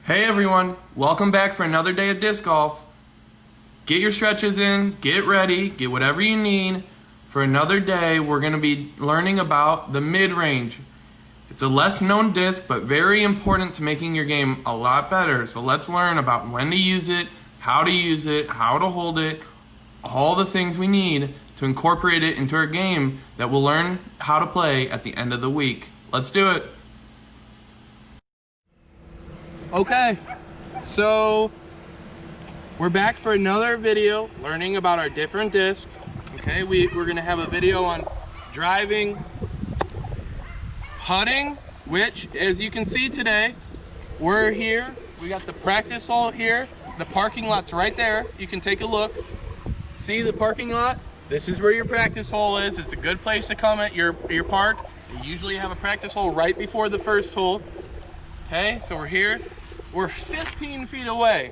Hey everyone, welcome back for another day of disc golf. Get your stretches in, get ready, get whatever you need. For another day, we're going to be learning about the mid-range. It's a less known disc, but very important to making your game a lot better. So let's learn about when to use it, how to hold it, all the things we need to incorporate it into our game that we'll learn how to play at the end of the week. Let's do it. Okay, so we're back for another video learning about our different discs. Okay, we're going to have a video on driving, putting, which as you can see today, we're here. We got the practice hole here. The parking lot's right there. You can take a look. See the parking lot? This is where your practice hole is. It's a good place to come at your park. You usually have a practice hole right before the first hole. Okay, so we're here. We're 15 feet away.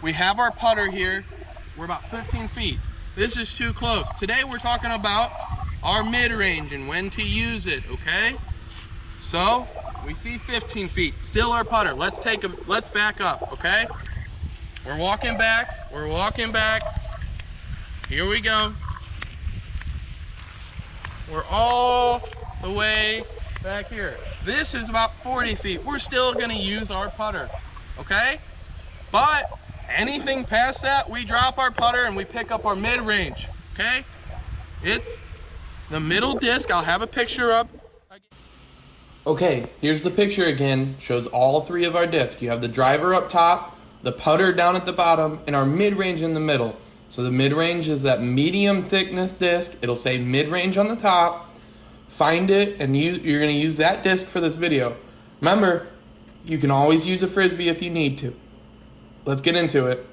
We have our putter here. We're about 15 feet. This is too close. Today we're talking about our mid-range and when to use it, okay? So, we see 15 feet, still our putter. Let's back up, okay? We're walking back. Here we go. We're all the way back here. This is about 40 feet. We're still gonna use our putter, okay? But anything past that, we drop our putter and we pick up our mid-range, okay? It's the middle disc. I'll have a picture up. Okay, here's the picture again. Shows all three of our discs. You have the driver up top, the putter down at the bottom, and our mid-range in the middle. So the mid-range is that medium thickness disc. It'll say mid-range on the top. Find it, and you're going to use that disc for this video. Remember, you can always use a Frisbee if you need to. Let's get into it.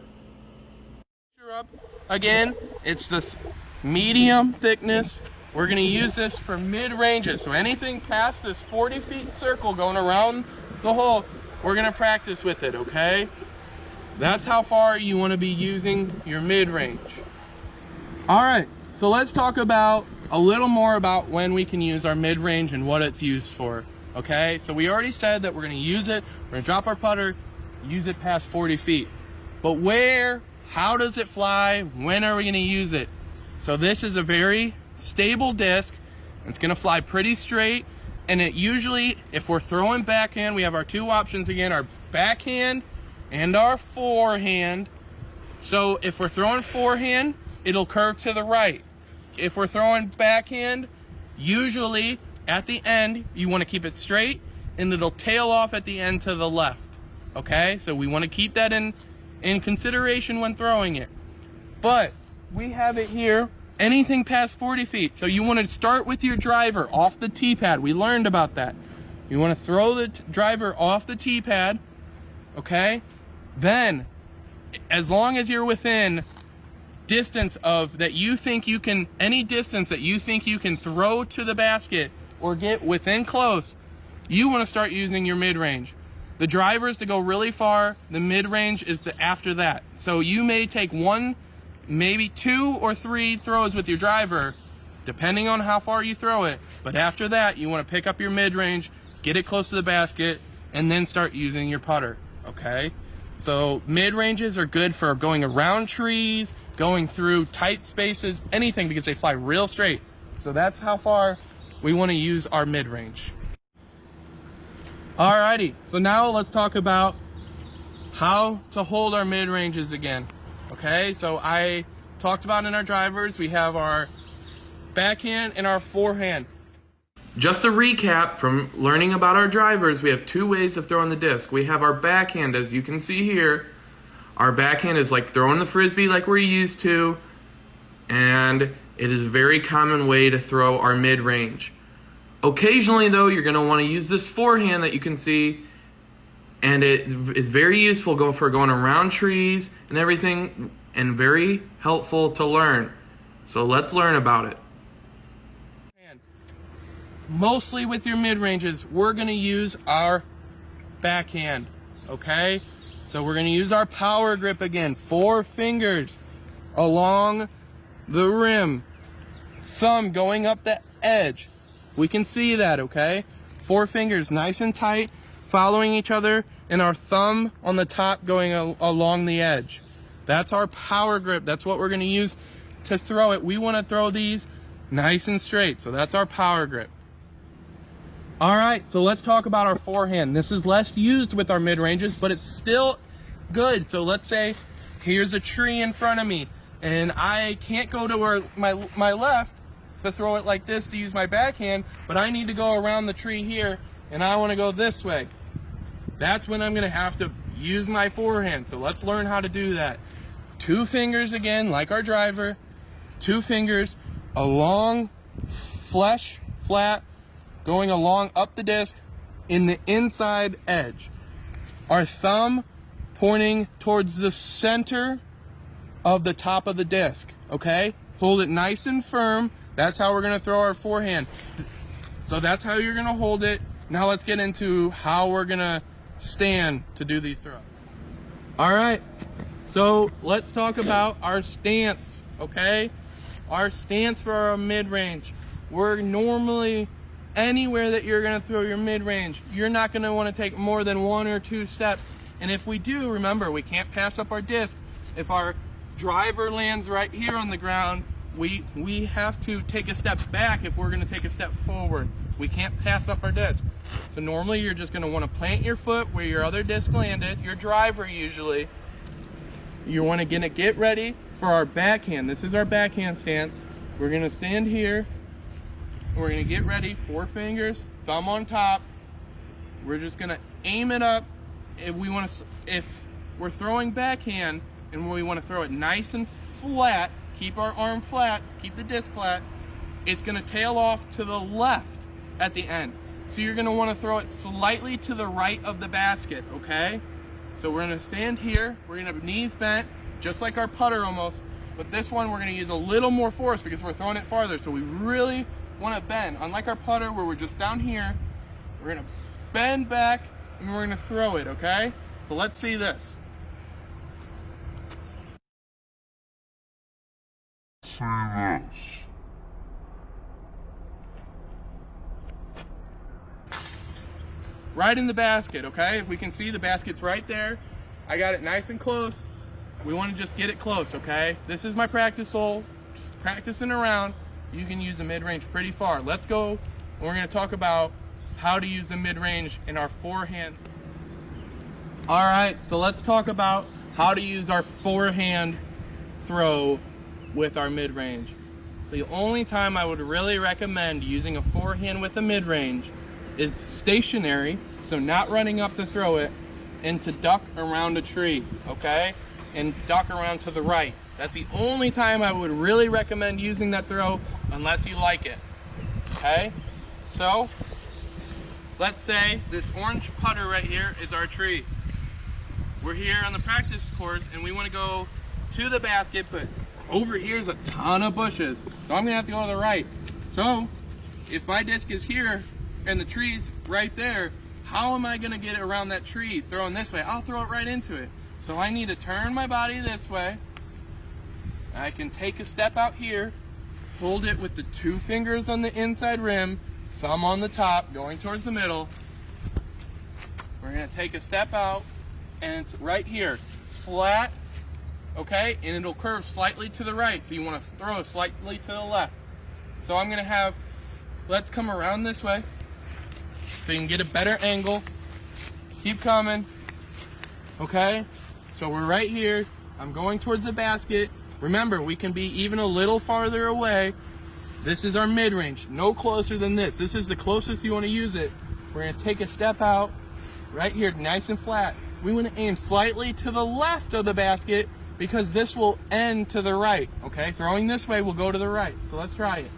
Again, it's the medium thickness. We're going to use this for mid-ranges. So anything past this 40 feet circle going around the hole, we're going to practice with it, okay? That's how far you want to be using your mid-range. All right, so let's talk about a little more about when we can use our mid-range and what it's used for, okay? So we already said that we're going to use it, we're going to drop our putter, use it past 40 feet. But where, how does it fly, when are we going to use it? So this is a very stable disc. It's going to fly pretty straight, and it usually, if we're throwing backhand, we have our two options again, our backhand and our forehand. So if we're throwing forehand, it'll curve to the right. If we're throwing backhand, usually at the end, you want to keep it straight and it'll tail off at the end to the left. Okay, so we want to keep that in consideration when throwing it. But we have it here, anything past 40 feet. So you want to start with your driver off the tee pad. We learned about that. You want to throw the driver off the tee pad, okay? Then, as long as you're within distance of that you think you can, any distance that you think you can throw to the basket or get within close, you want to start using your mid-range. The driver is to go really far, the mid-range is the after that. So you may take one, maybe two or three throws with your driver, depending on how far you throw it, but after that you want to pick up your mid-range, get it close to the basket, and then start using your putter, okay? So mid-ranges are good for going around trees, going through tight spaces, anything, because they fly real straight. So that's how far we want to use our mid-range. Alrighty, so now let's talk about how to hold our mid-ranges again. Okay, so I talked about in our drivers, we have our backhand and our forehand. Just a recap from learning about our drivers, we have two ways of throwing the disc. We have our backhand, as you can see here. Our backhand is like throwing the Frisbee like we're used to, and it is a very common way to throw our mid-range. Occasionally though, you're going to want to use this forehand that you can see, and it is very useful for going around trees and everything, and very helpful to learn. So let's learn about it. Mostly with your mid-ranges, we're going to use our backhand, okay? So we're going to use our power grip again, 4 fingers along the rim, thumb going up the edge. We can see that, okay? 4 fingers nice and tight, following each other and our thumb on the top going along the edge. That's our power grip. That's what we're going to use to throw it. We want to throw these nice and straight. So that's our power grip. All right, so let's talk about our forehand. This is less used with our mid-ranges, but it's still good. So let's say here's a tree in front of me and I can't go to where my left to throw it like this to use my backhand, but I need to go around the tree here and I want to go this way. That's when I'm going to have to use my forehand. So let's learn how to do that. 2 fingers again, like our driver. 2 fingers along, flush, flat, going along up the disc in the inside edge. Our thumb pointing towards the center of the top of the disc, okay? Hold it nice and firm. That's how we're gonna throw our forehand. So that's how you're gonna hold it. Now let's get into how we're gonna stand to do these throws. All right, so let's talk about our stance, okay? Our stance for our mid-range. We're normally, anywhere that you're gonna throw your mid-range, you're not gonna wanna take more than 1 or 2 steps. And if we do, remember, we can't pass up our disc. If our driver lands right here on the ground, we have to take a step back if we're gonna take a step forward. We can't pass up our disc. So normally you're just gonna wanna plant your foot where your other disc landed, your driver usually. You wanna get ready for our backhand. This is our backhand stance. We're gonna stand here. We're gonna get ready, 4 fingers, thumb on top. We're just gonna aim it up. If we're throwing backhand and we wanna throw it nice and flat, keep our arm flat, keep the disc flat, it's gonna tail off to the left at the end. So you're gonna wanna throw it slightly to the right of the basket, okay? So we're gonna stand here, we're gonna have knees bent, just like our putter almost, but this one we're gonna use a little more force because we're throwing it farther, so we really wanna bend. Unlike our putter where we're just down here, we're gonna bend back and we're gonna throw it, okay? So let's see this. Right in the basket, okay? If we can see, the basket's right there. I got it nice and close. We want to just get it close, okay? This is my practice hole. Just practicing around. You can use the mid-range pretty far. Let's go. We're going to talk about how to use the mid-range in our forehand. All right, so let's talk about how to use our forehand throw with our mid-range. So the only time I would really recommend using a forehand with a mid-range is stationary, so not running up to throw it, and to duck around a tree, okay? And duck around to the right. That's the only time I would really recommend using that throw, unless you like it, okay? So, let's say this orange putter right here is our tree. We're here on the practice course, and we want to go to the basket, but over here is a ton of bushes, so I'm gonna have to go to the right. So, if my disc is here, and the tree's right there, how am I gonna get it around that tree throwing this way? I'll throw it right into it. So I need to turn my body this way. I can take a step out here, hold it with the 2 fingers on the inside rim, thumb on the top, going towards the middle. We're gonna take a step out, and it's right here, flat, okay? And it'll curve slightly to the right, so you wanna throw slightly to the left. So I'm gonna have, let's come around this way, so you can get a better angle. Keep coming, okay? So we're right here, I'm going towards the basket. Remember, we can be even a little farther away. This is our mid-range, no closer than this. This is the closest you wanna use it. We're gonna take a step out, right here, nice and flat. We wanna aim slightly to the left of the basket because this will end to the right, okay? Throwing this way will go to the right, so let's try it.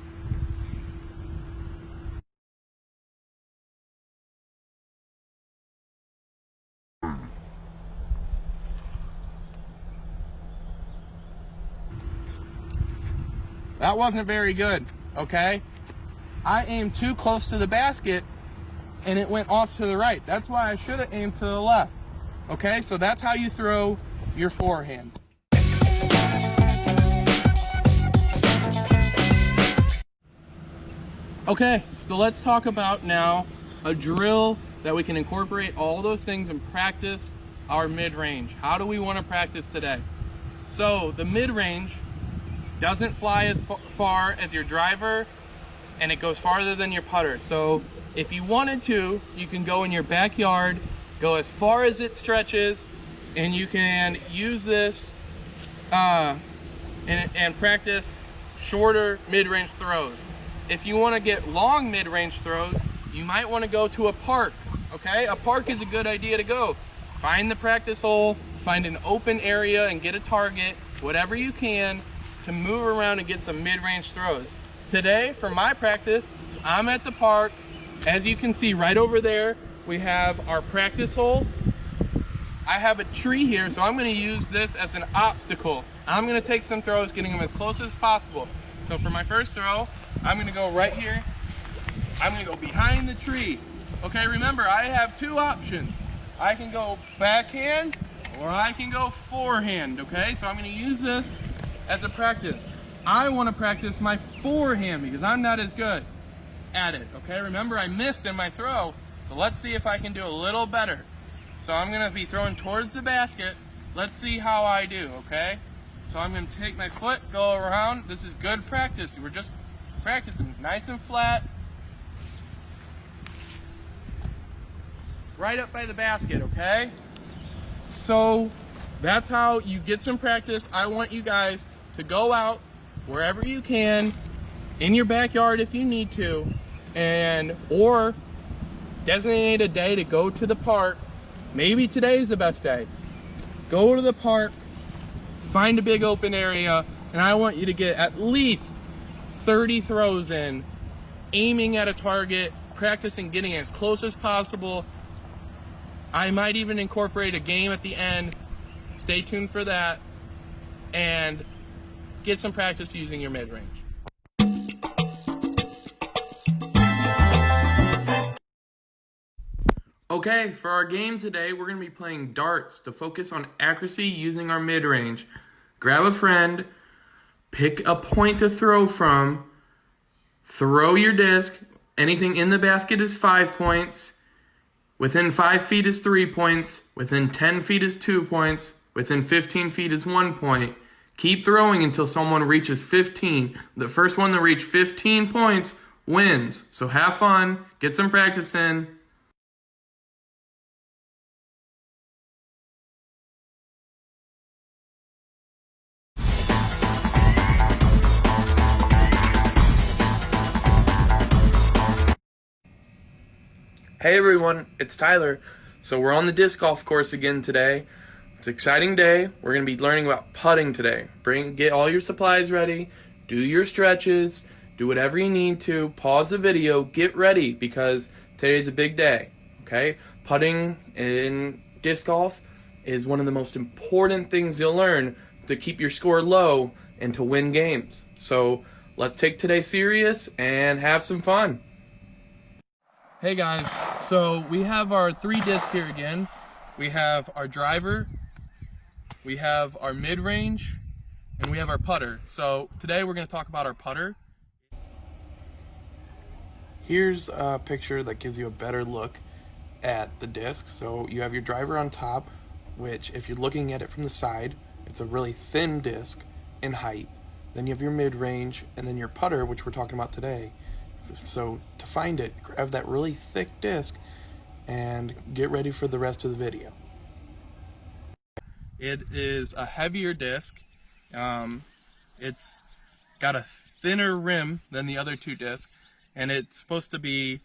That wasn't very good, okay? I aimed too close to the basket and it went off to the right. That's why I should have aimed to the left, okay? So that's how you throw your forehand. Okay, so let's talk about now a drill that we can incorporate all those things and practice our mid-range. How do we want to practice today? So the mid-range doesn't fly as far as your driver, and it goes farther than your putter. So if you wanted to, you can go in your backyard, go as far as it stretches, and you can use this and practice shorter mid-range throws. If you want to get long mid-range throws, you might want to go to a park. Okay, a park is a good idea to go. Find the practice hole, find an open area and get a target, whatever you can, to move around and get some mid-range throws. Today, for my practice, I'm at the park. As you can see right over there, we have our practice hole. I have a tree here, so I'm going to use this as an obstacle. I'm going to take some throws, getting them as close as possible. So for my first throw, I'm going to go right here. I'm going to go behind the tree. Okay, remember, I have two options. I can go backhand or I can go forehand, okay? So I'm going to use this as a practice. I want to practice my forehand because I'm not as good at it, okay? Remember, I missed in my throw, so let's see if I can do a little better. So I'm going to be throwing towards the basket. Let's see how I do, okay? So I'm going to take my foot, go around. This is good practice. We're just practicing nice and flat. Right up by the basket, okay? So that's how you get some practice. I want you guys to go out wherever you can, in your backyard if you need to, or designate a day to go to the park. Maybe today's the best day. Go to the park, find a big open area, and I want you to get at least 30 throws in, aiming at a target, practicing getting as close as possible. I might even incorporate a game at the end. Stay tuned for that, and get some practice using your mid-range. Okay, for our game today, we're going to be playing darts to focus on accuracy using our mid-range. Grab a friend, pick a point to throw from, throw your disc. Anything in the basket is 5 points. Within 5 feet is 3 points. Within 10 feet is 2 points. Within 15 feet is 1 point. Keep throwing until someone reaches 15. The first one to reach 15 points wins. So have fun, get some practice in. Hey everyone, it's Tyler. So we're on the disc golf course again today. It's an exciting day. We're going to be learning about putting today. Get all your supplies ready, do your stretches, do whatever you need to, pause the video, get ready because today's a big day, okay? Putting in disc golf is one of the most important things you'll learn to keep your score low and to win games. So let's take today serious and have some fun. Hey guys, so we have our 3 discs here again. We have our driver, we have our mid-range, and we have our putter. So today we're going to talk about our putter. Here's a picture that gives you a better look at the disc. So you have your driver on top, which if you're looking at it from the side, it's a really thin disc in height. Then you have your mid-range, and then your putter, which we're talking about today. So to find it, grab that really thick disc and get ready for the rest of the video. It is a heavier disc. It's got a thinner rim than the other 2 discs, and it's supposed to be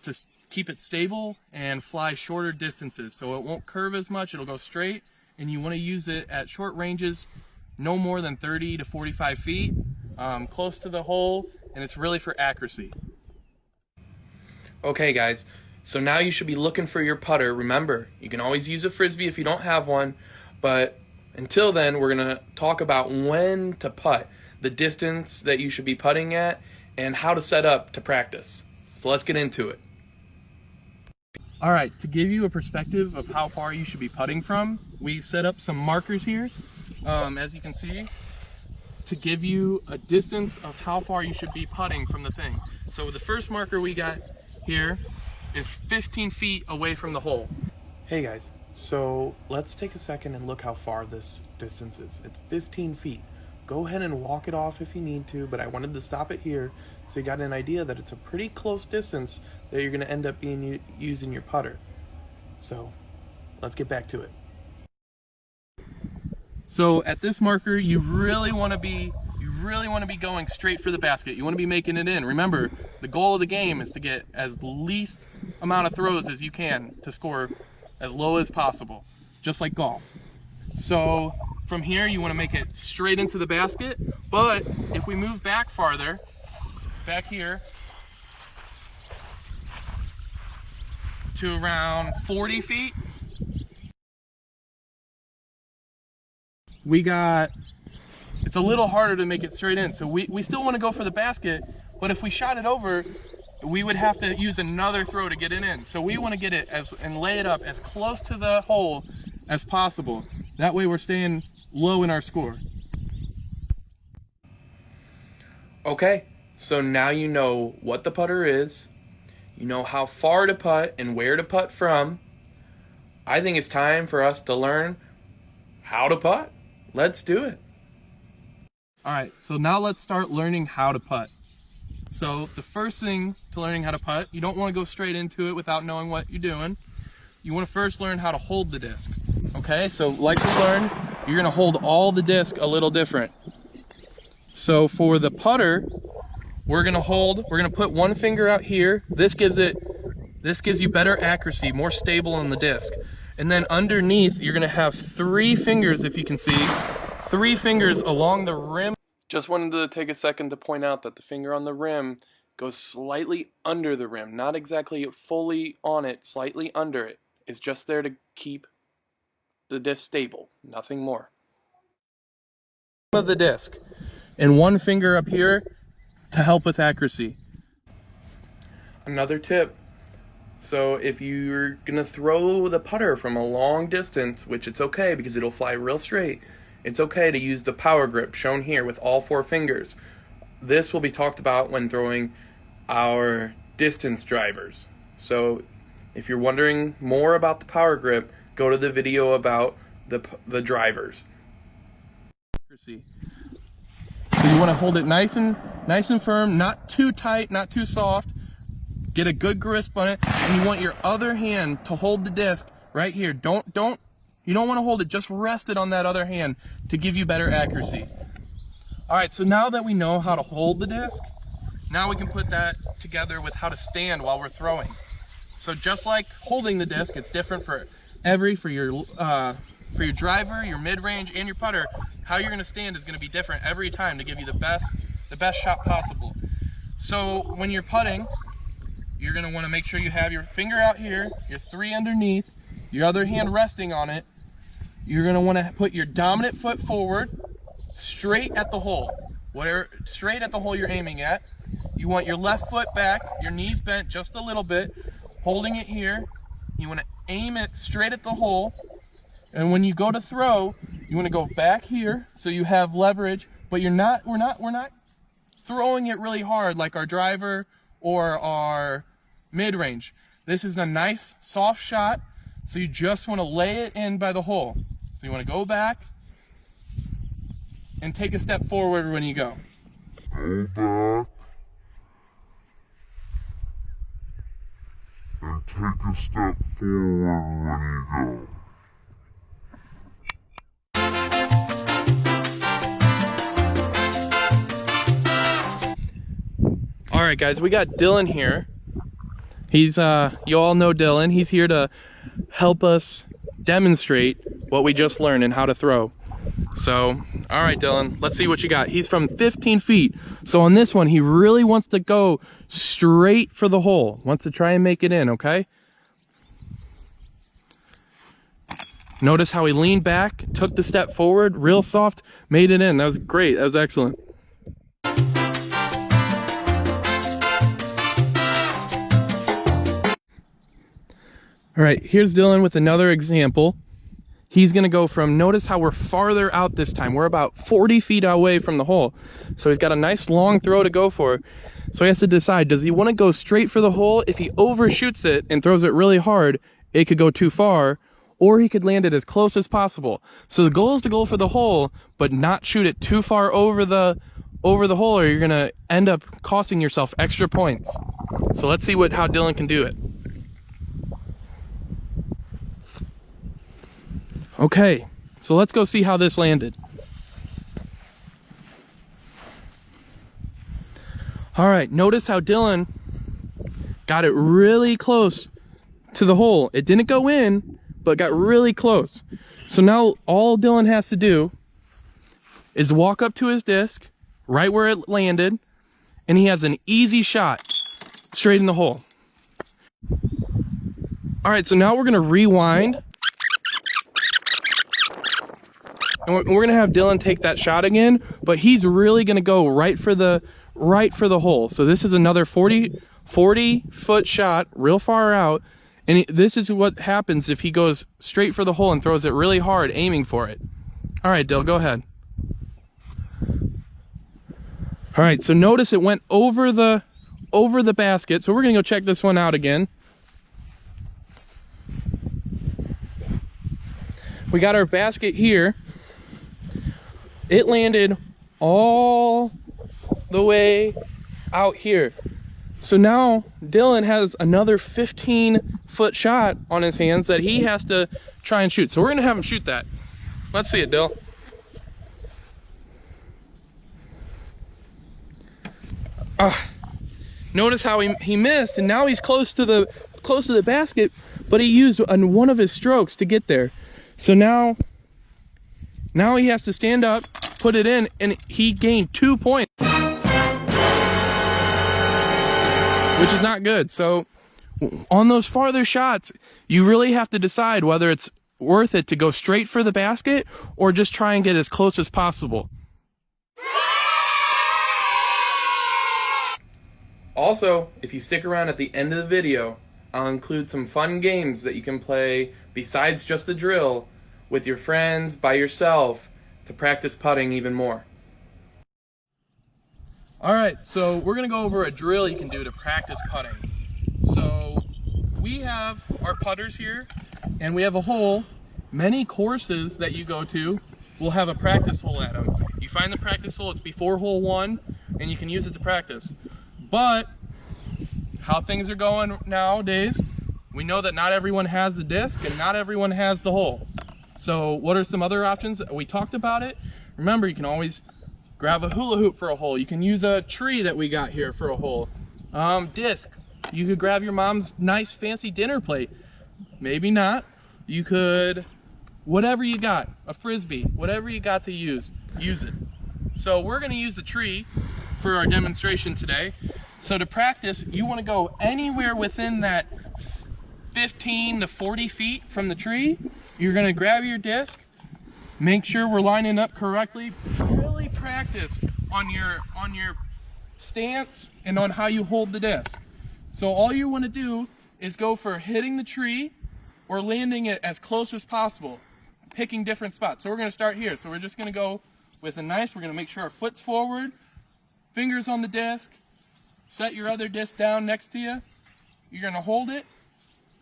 just keep it stable and fly shorter distances, so it won't curve as much. It'll go straight, and you want to use it at short ranges, no more than 30 to 45 feet, close to the hole, and it's really for accuracy. Okay guys, so now you should be looking for your putter. Remember, you can always use a frisbee if you don't have one, but until then, we're going to talk about when to putt, the distance that you should be putting at, and how to set up to practice. So let's get into it. All right, to give you a perspective of how far you should be putting from, we've set up some markers here, as you can see, to give you a distance of how far you should be putting from the thing. So the first marker we got here is 15 feet away from the hole. Hey guys, so let's take a second and look how far this distance is. It's 15 feet. Go ahead and walk it off if you need to, but I wanted to stop it here so you got an idea that it's a pretty close distance that you're going to end up using your putter. So let's get back to it. So at this marker, you really want to be going straight for the basket. You want to be making it in. Remember, the goal of the game is to get as least amount of throws as you can to score as low as possible, just like golf. So from here, you want to make it straight into the basket, but if we move back farther, back here, to around 40 feet, it's a little harder to make it straight in. So we still want to go for the basket, but if we shot it over, we would have to use another throw to get it in. So we want to get it and lay it up as close to the hole as possible. That way we're staying low in our score. Okay, so now you know what the putter is, you know how far to putt and where to putt from. I think it's time for us to learn how to putt. Let's do it. All right, so now let's start learning how to putt. So the first thing to learning how to putt, you don't want to go straight into it without knowing what you're doing. You want to first learn how to hold the disc. Okay, so like we learned, you're going to hold all the disc a little different. So for the putter, we're going to put one finger out here. This gives you better accuracy, more stable on the disc. And then underneath, you're going to have 3 fingers, if you can see, 3 fingers along the rim. Just wanted to take a second to point out that the finger on the rim goes slightly under the rim, not exactly fully on it, slightly under it. It's just there to keep the disc stable, nothing more. Of the disc, and 1 finger up here to help with accuracy. Another tip. So if you're gonna throw the putter from a long distance, which it's okay because it'll fly real straight, it's okay to use the power grip shown here with all 4 fingers. This will be talked about when throwing our distance drivers. So if you're wondering more about the power grip, go to the video about the drivers. So you want to hold it nice and firm, not too tight, not too soft. Get a good grasp on it, and you want your other hand to hold the disc right here. You don't want to hold it, just rest it on that other hand to give you better accuracy. All right, so now that we know how to hold the disc, now we can put that together with how to stand while we're throwing. So just like holding the disc, it's different for your driver, your mid-range, and your putter. How you're going to stand is going to be different every time to give you the best shot possible. So when you're putting, you're going to want to make sure you have your finger out here, your 3 underneath, your other hand resting on it. You're going to want to put your dominant foot forward, straight at the hole. Straight at the hole you're aiming at. You want your left foot back, your knees bent just a little bit, holding it here. You want to aim it straight at the hole. And when you go to throw, you want to go back here so you have leverage, but we're not throwing it really hard like our driver or our mid-range. This is a nice soft shot, so you just want to lay it in by the hole. So you want to go back and take a step forward when you go. Go back and take a step forward when you go. All right, guys, we got Dylan here. He's you all know Dylan. He's here to help us demonstrate what we just learned and how to throw. So, all right, Dylan, let's see what you got. He's from 15 feet. So on this one, he really wants to go straight for the hole. Wants to try and make it in, okay? Notice how he leaned back, took the step forward, real soft, made it in. That was great. That was excellent. All right, here's Dylan with another example. He's gonna go from, notice how we're farther out this time. We're about 40 feet away from the hole. So he's got a nice long throw to go for. So he has to decide, does he want to go straight for the hole? If he overshoots it and throws it really hard, it could go too far, or he could land it as close as possible. So the goal is to go for the hole, but not shoot it too far over the hole, or you're gonna end up costing yourself extra points. So let's see how Dylan can do it. Okay, so let's go see how this landed. All right, notice how Dylan got it really close to the hole. It didn't go in, but got really close. So now all Dylan has to do is walk up to his disc, right where it landed, and he has an easy shot straight in the hole. All right, so now we're gonna rewind. And we're gonna have Dylan take that shot again, but he's really gonna go right for the hole. So this is another 40 foot shot, real far out. And this is what happens if he goes straight for the hole and throws it really hard, aiming for it. All right, Dill, go ahead. All right, so notice it went over the basket. So we're gonna go check this one out again. We got our basket here. It landed all the way out here. So now Dylan has another 15-foot shot on his hands that he has to try and shoot. So we're gonna have him shoot that. Let's see it, Dill. Notice how he missed, and now he's close to the basket, but he used one of his strokes to get there. So now he has to stand up, put it in, and he gained 2 points, which is not good. So on those farther shots, you really have to decide whether it's worth it to go straight for the basket or just try and get as close as possible. Also, if you stick around at the end of the video, I'll include some fun games that you can play besides just the drill with your friends, by yourself, to practice putting even more. All right, so we're gonna go over a drill you can do to practice putting. So we have our putters here, and we have a hole. Many courses that you go to will have a practice hole at them. You find the practice hole, it's before hole 1, and you can use it to practice. But how things are going nowadays, we know that not everyone has the disc and not everyone has the hole. So what are some other options? We talked about it. Remember, you can always grab a hula hoop for a hole. You can use a tree that we got here for a hole. Disc. You could grab your mom's nice fancy dinner plate. Maybe not. You could, whatever you got, a frisbee, whatever you got to use it. So we're gonna use the tree for our demonstration today. So to practice, you wanna go anywhere within that 15 to 40 feet from the tree. You're gonna grab your disc, make sure we're lining up correctly, really practice on your stance and on how you hold the disc. So all you wanna do is go for hitting the tree or landing it as close as possible, picking different spots. So we're gonna start here. So we're just gonna go with we're gonna make sure our foot's forward, fingers on the disc, set your other disc down next to you. You're gonna hold it,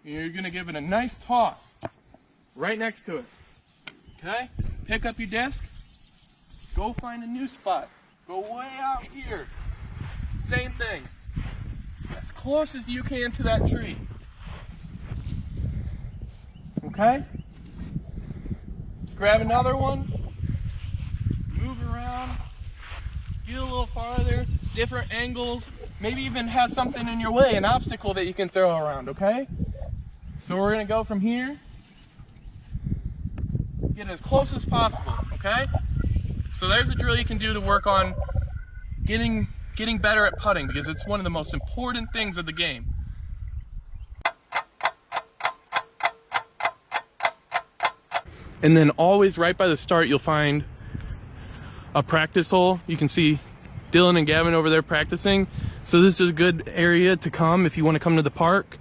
and you're gonna give it a nice toss right next to it. Okay? Pick up your disc, go find a new spot. Go way out here. Same thing. As close as you can to that tree. Okay? Grab another one, move around, get a little farther, different angles, maybe even have something in your way, an obstacle that you can throw around, okay? So we're gonna go from here, get as close as possible, okay? So there's a drill you can do to work on getting better at putting, because it's one of the most important things of the game. And then always right by the start, you'll find a practice hole. You can see Dylan and Gavin over there practicing. So this is a good area to come if you want to come to the park.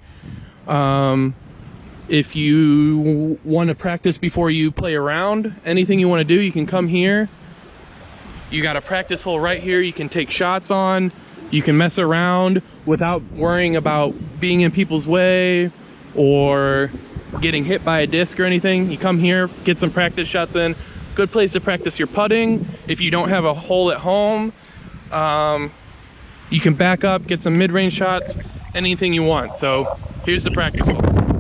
If you want to practice before you play around, anything you want to do, you can come here. You got a practice hole right here you can take shots on. You can mess around without worrying about being in people's way or getting hit by a disc or anything. You come here, get some practice shots in. Good place to practice your putting. If you don't have a hole at home, you can back up, get some mid-range shots, anything you want. So here's the practice hole.